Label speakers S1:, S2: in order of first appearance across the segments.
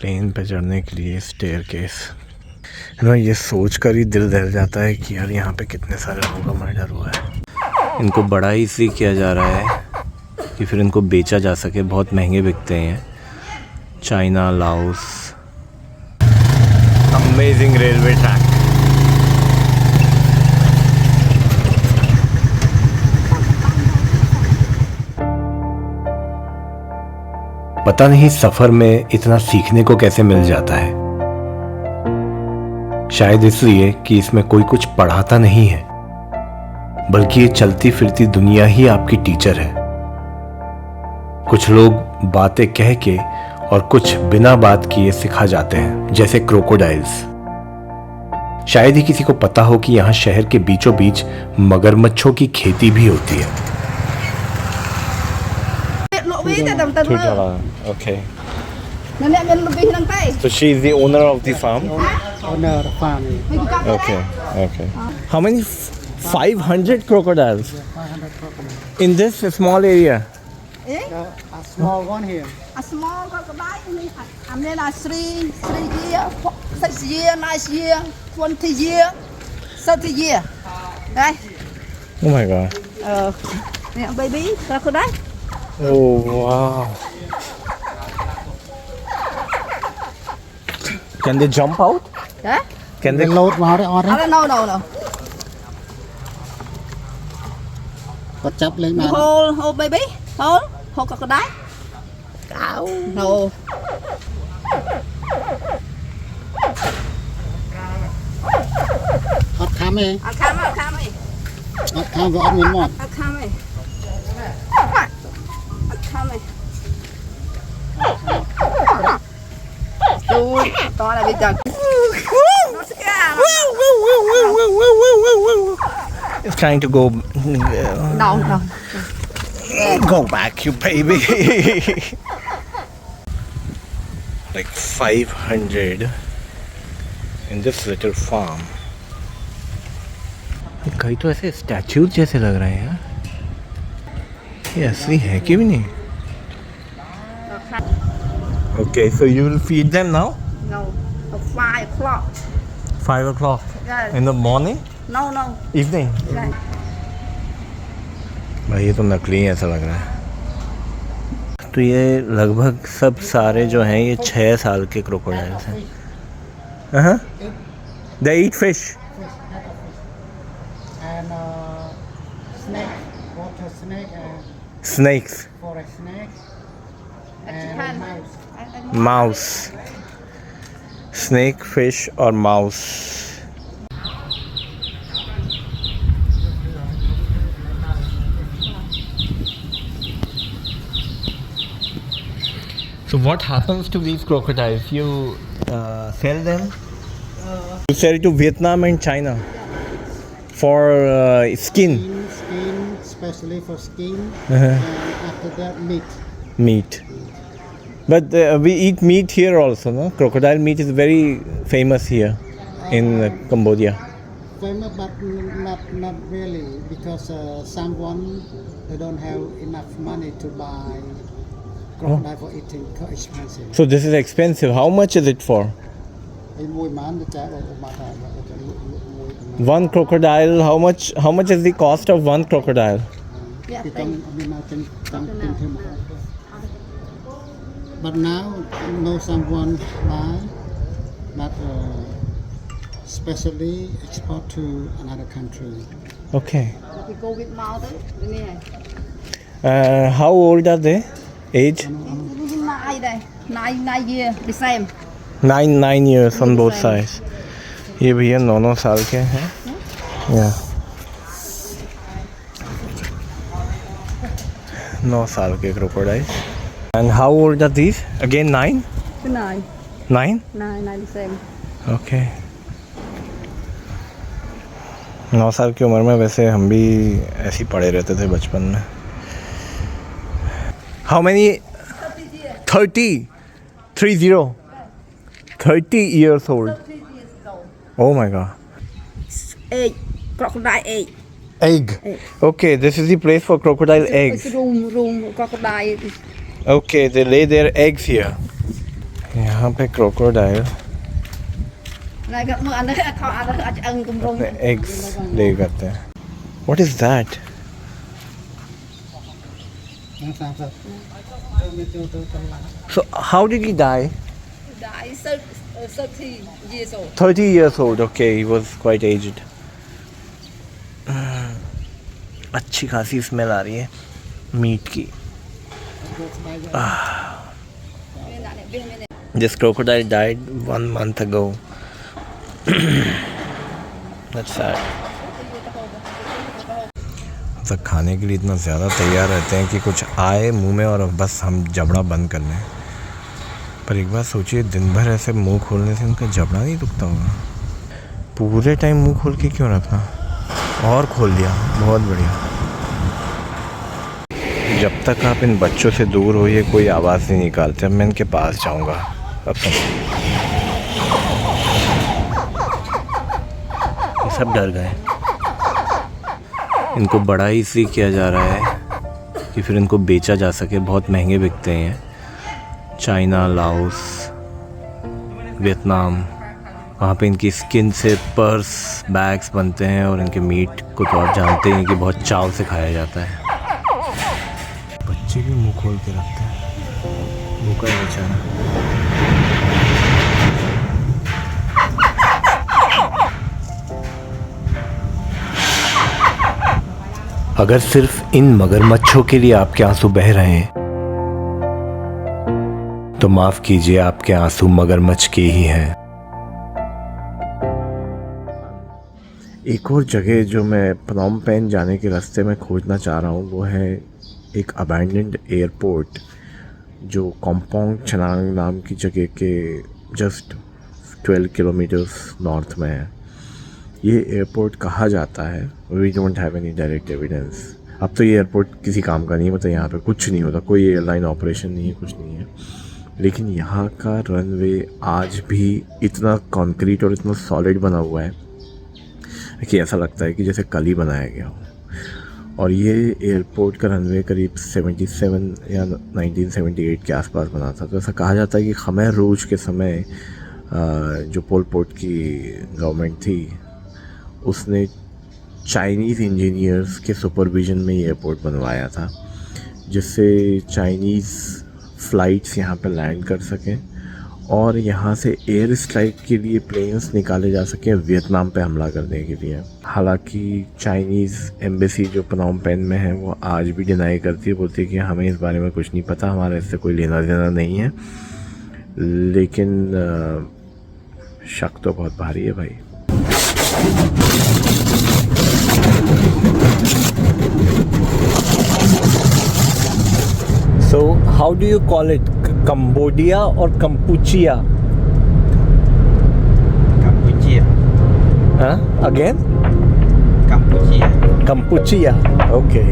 S1: Plane पे चढ़ने के लिए स्टेयरकेस है ना, ये सोच कर ही दिल दहल जाता है कि यार यहाँ पे कितने सारे लोगों का मर्डर हुआ है। इनको बड़ा ही इसलिए किया जा रहा है कि फिर इनको बेचा जा सके, बहुत महंगे बिकते हैं। China, Laos, amazing railway track. पता नहीं सफर में इतना सीखने को कैसे मिल जाता है। शायद इसलिए कि इसमें कोई कुछ पढ़ाता नहीं है, बल्कि ये चलती फिरती दुनिया ही आपकी टीचर है। कुछ लोग बातें कह के और कुछ बिना बात किए सिखा जाते हैं, जैसे क्रोकोडाइल्स। शायद ही किसी को पता हो कि यहाँ शहर के बीचों बीच मगरमच्छों की खेती भी होती है। Okay. So she is the owner of the farm?
S2: Owner of the farm.
S1: Okay, okay. How many? 500 crocodiles?
S2: 500 crocodiles.
S1: In this small area?
S2: A small one here.
S3: A small crocodile, I mean, 3 year, 6 year, 9 year, 20 year, 30 year. Right?
S1: Oh my god.
S3: Yeah, baby crocodile.
S1: Oh wow. Can they jump out?
S3: Yeah?
S1: Can they?
S2: Load vào đấy, on đấy.
S3: No.
S2: Có chấp lên mà.
S3: Hold baby, hold crocodile. No.
S2: Hot khám đi.
S3: I'll come.
S2: Hot khám với ăn miếng mọt.
S3: I'll come. To là bây giờ.
S1: It's trying to go.
S3: No.
S1: Go back, you baby. Like 500 in this little farm. कई तो ऐसे statues जैसे लग रहे हैं यार। ये असली है कि भी नहीं? Okay, so you will feed them now?
S3: No. 5 o'clock.
S1: 5 o'clock
S3: Yeah.
S1: in the morning?
S3: No.
S1: Evening?
S3: Right.
S1: भाई ये तो नकली है ऐसा लग रहा है। तो ये लगभग सब सारे जो हैं ये 6 साल के क्रोकोडाइल्स हैं। हाँ, they eat fish.
S2: And snake, water snake,
S1: Snakes,
S2: forest snake,
S3: Chicken.
S2: and mouse.
S1: mouse, snake, fish और mouse. So what happens to these crocodiles? You sell them? You sell it to Vietnam and China for skin.
S2: Skin, especially for skin.
S1: Uh-huh.
S2: And after that, meat.
S1: Meat. But we eat meat here also, no? Crocodile meat is very famous here in Cambodia.
S2: Famous, but not really, because someone they don't have enough money to buy crocodile for eating. So expensive.
S1: So this is expensive. How much is it for? One crocodile. How much is the cost of one crocodile?
S3: Yeah,
S2: But now, no someone buy, but especially export to another country.
S1: Okay.
S3: we go with mouth đấy.
S1: How old are they? Age?
S3: 9 year, the same.
S1: 9 years on both sides. ये भैया 9 साल के हैं। Yeah. 9 साल के crocodile. And how old are these? Again 9?
S3: 9.
S1: 9?
S3: 9 the same.
S1: Okay. 9 साल की उम्र में वैसे हम भी ऐसे ही पढ़े रहते थे बचपन में। How many? 30. 30 years old.
S3: 30 years old.
S1: Oh my god.
S3: Egg, crocodile egg.
S1: Egg. Okay, this is the place for crocodile eggs.
S3: It's room crocodile.
S1: Okay, they lay their eggs here. Yeah. यहाँ पे crocodile
S3: Này gặp mưa ăn đấy, thọ ăn đấy, ăn cùng rong.
S1: Eggs ले करते हैं. What is that? So how did he die?
S3: Đại 30 years old.
S1: 30 years old. Okay, he was quite aged. अच्छी खासी smell आ रही है meet की. This crocodile died 1 month ago. That's sad. तो खाने के लिए इतना ज़्यादा तैयार रहते हैं कि कुछ आए मुंह में और बस हम जबड़ा बंद कर लें. पर एक बार सोचिए, दिन भर ऐसे मुंह खोलने से उनका जबड़ा नहीं दुखता होगा. पूरे टाइम मुंह खोल के क्यों रखा, और खोल लिया, बहुत बढ़िया. जब तक आप इन बच्चों से दूर हो ये कोई आवाज़ नहीं निकालते. अब मैं इनके पास जाऊंगा. अब ये सब डर गए. इनको बड़ा ही इसलिए किया जा रहा है कि फिर इनको बेचा जा सके. बहुत महंगे बिकते हैं. चाइना, लाओस, वियतनाम, वहाँ पे इनकी स्किन से पर्स, बैग्स बनते हैं और इनके मीट को तो आप जानते हैं कि बहुत चाव से खाया जाता है. बच्चे भी मुंह खोल के रखते हैं. भूखा है बेचारा. अगर सिर्फ इन मगरमच्छों के लिए आपके आंसू बह रहे हैं तो माफ कीजिए, आपके आंसू मगरमच्छ के ही हैं. एक और जगह जो मैं प्नोम पेन जाने के रास्ते में खोजना चाह रहा हूँ वो है एक अबैंडन्ड एयरपोर्ट जो कॉम्पोंग चनांग नाम की जगह के जस्ट 12 किलोमीटर्स नॉर्थ में है. ये एयरपोर्ट कहा जाता है, we don't have any direct evidence. अब तो ये एयरपोर्ट किसी काम का नहीं, मतलब यहाँ पे कुछ नहीं होता, कोई एयरलाइन ऑपरेशन नहीं है, कुछ नहीं है. लेकिन यहाँ का रनवे आज भी इतना कंक्रीट और इतना सॉलिड बना हुआ है कि ऐसा लगता है कि जैसे कल ही बनाया गया हो. और ये एयरपोर्ट का रनवे करीब 77 या 1978 के आसपास बना था. तो ऐसा कहा जाता है कि खमेर रूज के समय जो पोल पोट की गवर्नमेंट थी उसने चाइनीज़ इंजीनियर्स के सुपरविज़न में ये एयरपोर्ट बनवाया था, जिससे चाइनीज़ फ़्लाइट्स यहाँ पर लैंड कर सकें और यहाँ से एयर स्ट्राइक के लिए प्लेन्स निकाले जा सकें वियतनाम पे हमला करने के लिए. हालांकि चाइनीज़ एम्बेसी जो प्नोम पेन में है वो आज भी डिनाई करती है, बोलती है कि हमें इस बारे में कुछ नहीं पता, हमारा इससे कोई लेना देना नहीं है. लेकिन शक तो बहुत भारी है भाई. So how do you call it? Cambodia or Kampuchea?
S4: Cambodia.
S1: Huh? Again?
S4: Cambodia.
S1: Kampuchea. Okay.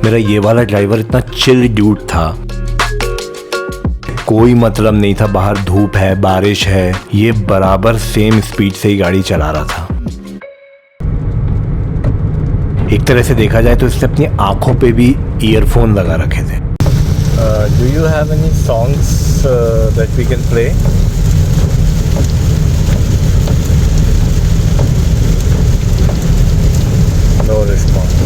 S1: मेरा ये वाला ड्राइवर इतना चिल ड्यूड था, कोई मतलब नहीं था बाहर धूप है, बारिश है, ये बराबर सेम स्पीड से ही गाड़ी चला रहा था. एक तरह से देखा जाए तो इसने अपनी आंखों पे भी ईयरफोन लगा रखे थे. Do you have any songs that we can play? No response.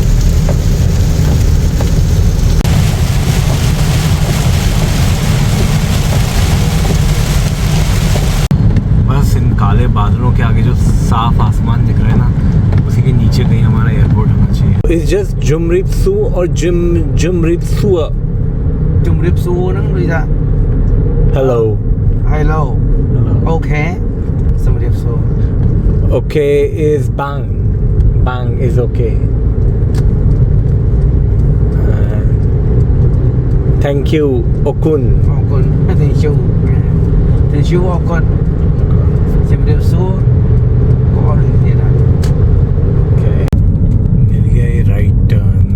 S1: काले बादलों के आगे जो साफ आसमान दिख रहा है ना, उसी के नीचे कहीं हमारा एयरपोर्ट होना चाहिए. It's just Jumripsu or Jumripsua.
S4: Jumripsu nang lui ra.
S1: Hello.
S4: Hello.
S1: Hello.
S4: Okay. Jumripsu.
S1: Okay is bang. Bang is okay. Thank you, Okun.
S4: Okun. Thank you. Thank you, Okun. Jumripsu. Có được gì đó.
S1: Okay. मिल गया ये right turn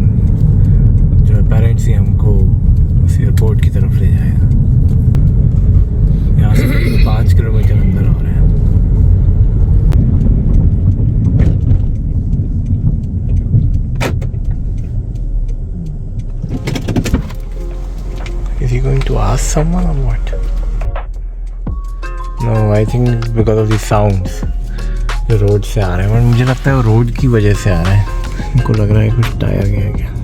S1: जो apparently हमको उस airport की तरफ ले जाएगा. यहाँ से 5 किलोमीटर अंदर हो रहे हैं. pass someone or what? No, I think because of the sounds जो रोड से आ रहे हैं, और मुझे लगता है वो रोड की वजह से आ रहे हैं। इनको लग रहा है कुछ टायर गया क्या।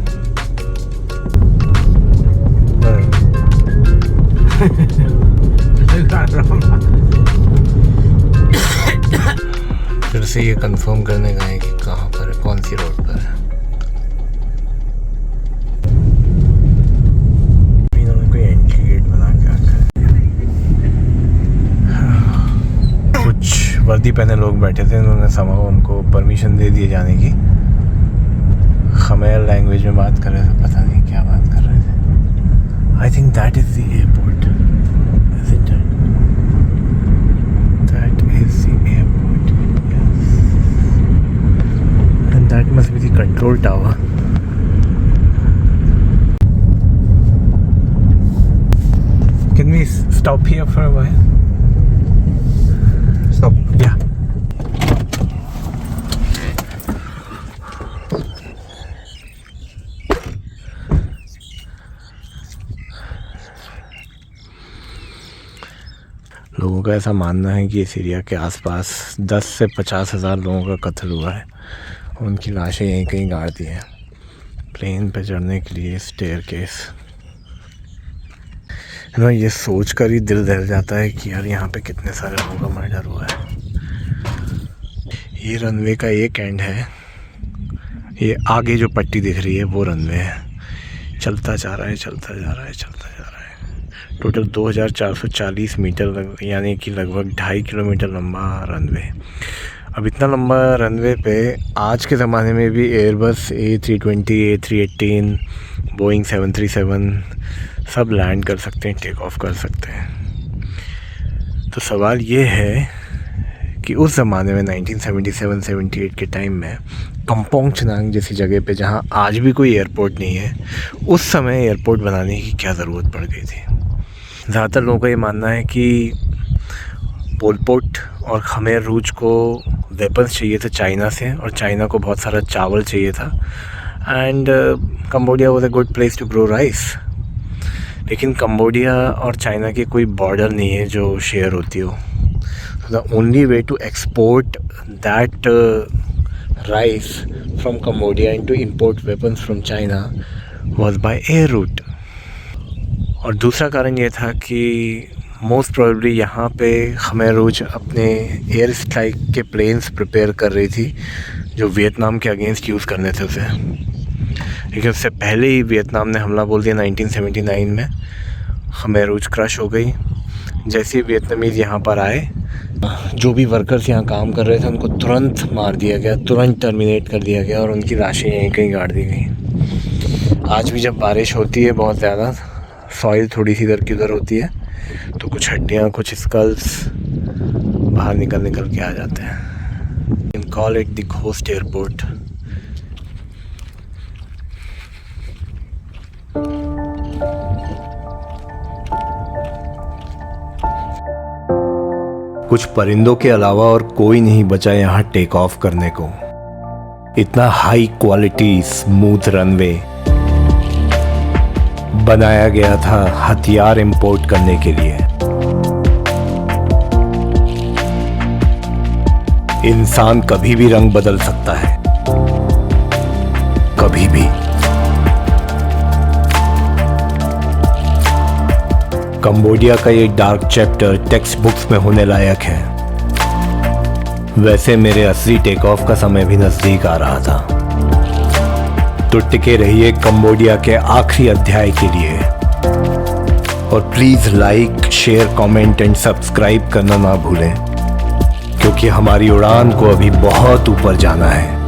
S1: फिर से ये कंफर्म करने गए कि कहाँ पर है, कौन सी रोड पर है। इन्होंने कोई एंट्री गेट बना के रखा है। कुछ वर्दी पहने लोग बैठे थे, उन्होंने समाओ उनको परमिशन दे दिए जाने की। खमेर लैंग्वेज में बात कर रहे थे, पता नहीं क्या बात कर रहे थे। I think that is the airport, isn't it? That is the airport, yes. And that must be the control tower. Can we stop here for a while?
S4: Stop.
S1: Yeah. लोगों का ऐसा मानना है कि इस एरिया के आसपास 10 से 50 हज़ार लोगों का कत्ल हुआ है। उनकी लाशें यहीं कहीं गाड़ दी हैं प्लेन पे चढ़ने के लिए स्टेयरकेस। ना ये सोच कर ही दिल दहल जाता है कि यार यहाँ पे कितने सारे लोगों का मर्डर हुआ है। ये रनवे का एक एंड है, ये आगे जो पट्टी दिख रही है वो रनवे है। चलता जा रहा है, चलता जा रहा है, चलता जा रहा है। टोटल 2440 मीटर, यानी कि लगभग 2.5 किलोमीटर लंबा रनवे। अब इतना लंबा रनवे पे आज के ज़माने में भी एयरबस A320, A318, बोइंग 737 सब लैंड कर सकते हैं, टेक ऑफ कर सकते हैं। तो सवाल ये है कि उस ज़माने में 1977-78 के टाइम में कम्पोंग चनांग जैसी जगह पे, जहाँ आज भी कोई एयरपोर्ट नहीं है, उस समय एयरपोर्ट बनाने की क्या ज़रूरत पड़ गई थी। ज़्यादातर लोगों का ये मानना है कि पोल पोट और खमेर रूज को वेपन्स चाहिए थे चाइना से, और चाइना को बहुत सारा चावल चाहिए था। And Cambodia was a good place to grow rice. लेकिन कंबोडिया और चाइना की कोई बॉर्डर नहीं है जो शेयर होती हो। The only way to export that rice from Cambodia into import weapons from China was by air route. और दूसरा कारण ये था कि मोस्ट प्रोबेबली यहाँ पे खमेर रूज अपने एयर स्ट्राइक के प्लेन्स प्रिपेयर कर रही थी, जो वियतनाम के अगेंस्ट यूज़ करने थे उसे। लेकिन उससे पहले ही वियतनाम ने हमला बोल दिया 1979 में। खमेर रूज क्रश हो गई। जैसे ही वियतनामीज़ यहाँ पर आए, जो भी वर्कर्स यहाँ काम कर रहे थे उनको तुरंत मार दिया गया, तुरंत टर्मिनेट कर दिया गया, और उनकी लाशें यहीं कहीं गाड़ दी गई। आज भी जब बारिश होती है बहुत ज़्यादा, सॉइल थोड़ी सी इधर की उधर होती है, तो कुछ हड्डियाँ, कुछ स्कल्स बाहर निकल के आ जाते हैं। Can call it the ghost airport. कुछ परिंदों के अलावा और कोई नहीं बचा यहाँ टेक ऑफ करने को। इतना हाई क्वालिटी स्मूथ रनवे बनाया गया था हथियार इंपोर्ट करने के लिए। इंसान कभी भी रंग बदल सकता है, कभी भी। कंबोडिया का ये डार्क चैप्टर टेक्स्ट बुक्स में होने लायक है। वैसे मेरे असली टेक ऑफ का समय भी नजदीक आ रहा था। तो टिके रहिए कंबोडिया के आखिरी अध्याय के लिए, और please like, share, comment and subscribe करना ना भूलें, क्योंकि हमारी उड़ान को अभी बहुत ऊपर जाना है।